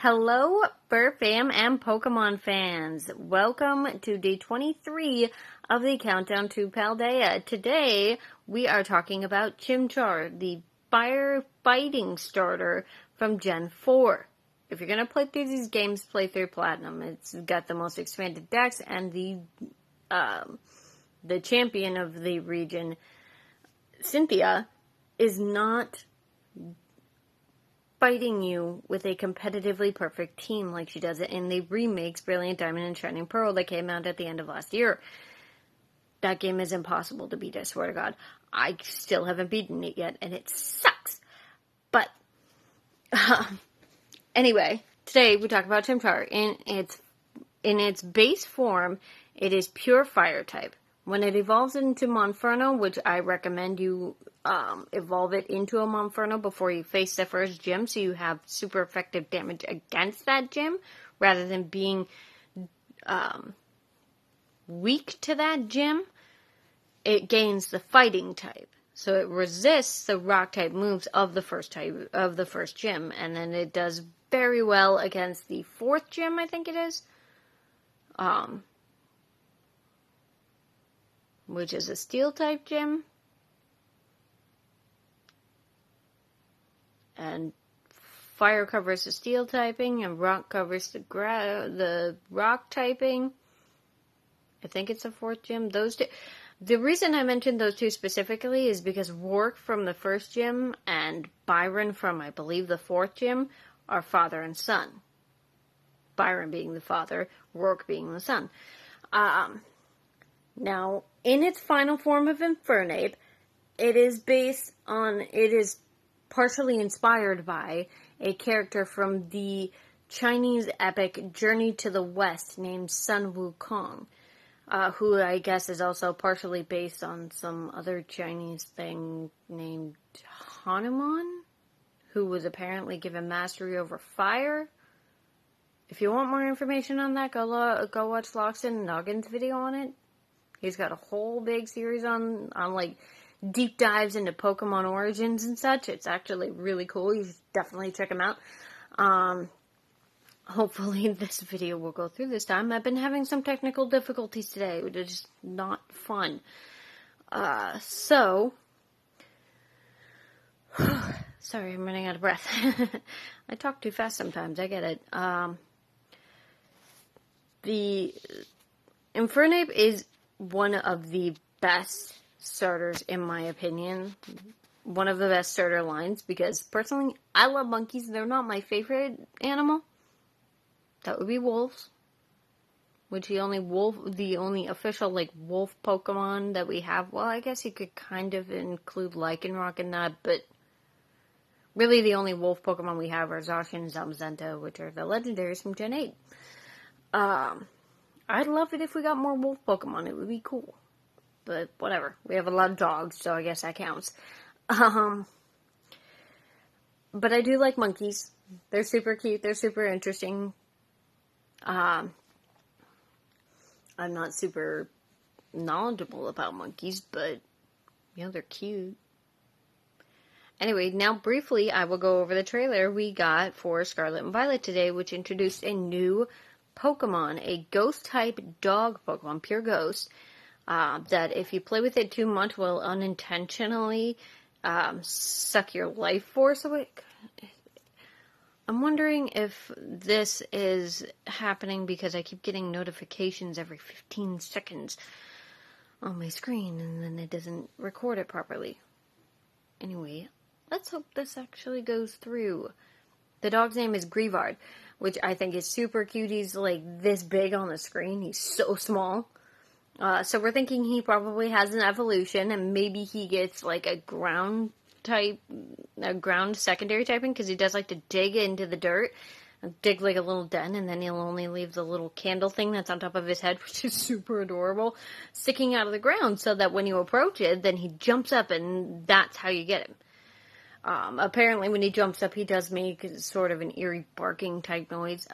Hello, Fur Fam and Pokemon fans. Welcome to day 23 of the Countdown to Paldea. Today, we are talking about Chimchar, the fire fighting starter from Gen 4. If you're going to play through these games, play through Platinum. It's got the most expanded decks, and the champion of the region, Cynthia, is not fighting you with a competitively perfect team like she does it in the remakes Brilliant Diamond and Shining Pearl that came out at the end of last year. That game is impossible to beat, I swear to God. I still haven't beaten it yet, and it sucks. But, anyway, today we talk about Chimchar. In its base form, it is pure fire type. When it evolves into Monferno, which I recommend you evolve it into a Monferno before you face the first gym, so you have super effective damage against that gym, rather than being weak to that gym, it gains the fighting type. So it resists the rock type moves of the first gym, and then it does very well against the fourth gym, I think it is. Which is a steel type gym. And fire covers the steel typing, and rock covers the rock typing. I think it's a fourth gym. Those two. The reason I mentioned those two specifically is because Rourke from the first gym and Byron from, I believe, the fourth gym are father and son. Byron being the father, Rourke being the son. Now, in its final form of Infernape, it is partially inspired by a character from the Chinese epic Journey to the West named Sun Wukong, who I guess is also partially based on some other Chinese thing named Hanuman, who was apparently given mastery over fire. If you want more information on that, go watch Loxton Noggin's video on it. He's got a whole big series on like deep dives into Pokemon origins and such. It's actually really cool. You should definitely check him out. Hopefully this video will go through this time. I've been having some technical difficulties today, which is not fun. Sorry, I'm running out of breath. I talk too fast sometimes, I get it. The Infernape is one of the best starters, in my opinion. One of the best starter lines, because personally, I love monkeys. They're not my favorite animal. That would be wolves. Which the only official, like, wolf Pokemon that we have, well, I guess you could kind of include Lycanroc in that, but really the only wolf Pokemon we have are Zacian and Zamazenta, which are the legendaries from Gen 8. I'd love it if we got more wolf Pokemon. It would be cool. But whatever. We have a lot of dogs, so I guess that counts. But I do like monkeys. They're super cute. They're super interesting. I'm not super knowledgeable about monkeys, but, they're cute. Anyway, now briefly, I will go over the trailer we got for Scarlet and Violet today, which introduced a new Pokemon, a ghost-type dog Pokemon, pure ghost, that if you play with it too much will unintentionally suck your life force away. I'm wondering if this is happening because I keep getting notifications every 15 seconds on my screen, and then it doesn't record it properly. Anyway, let's hope this actually goes through. The dog's name is Greavard, which I think is super cute. He's like this big on the screen. He's so small. So we're thinking he probably has an evolution, and maybe he gets like a ground secondary typing, because he does like to dig into the dirt, dig like a little den, and then he'll only leave the little candle thing that's on top of his head, which is super adorable, sticking out of the ground, so that when you approach it, then he jumps up, and that's how you get him. Apparently when he jumps up, he does make sort of an eerie barking type noise,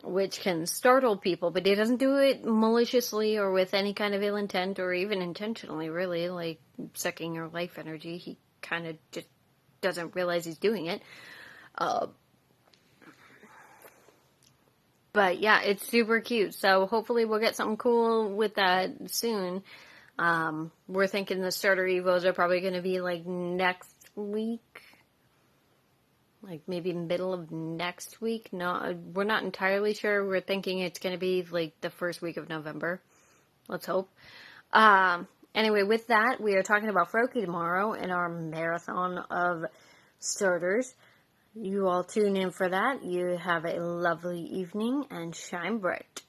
which can startle people, but he doesn't do it maliciously or with any kind of ill intent, or even intentionally, really, like sucking your life energy. He kind of just doesn't realize he's doing it. But yeah, it's super cute. So hopefully we'll get something cool with that soon. We're thinking the starter evos are probably going to be like next week. Like maybe middle of next week. No, we're not entirely sure. We're thinking it's going to be like the first week of November. Let's hope. Anyway, with that, we are talking about Froakie tomorrow in our marathon of starters. You all tune in for that. You have a lovely evening and shine bright.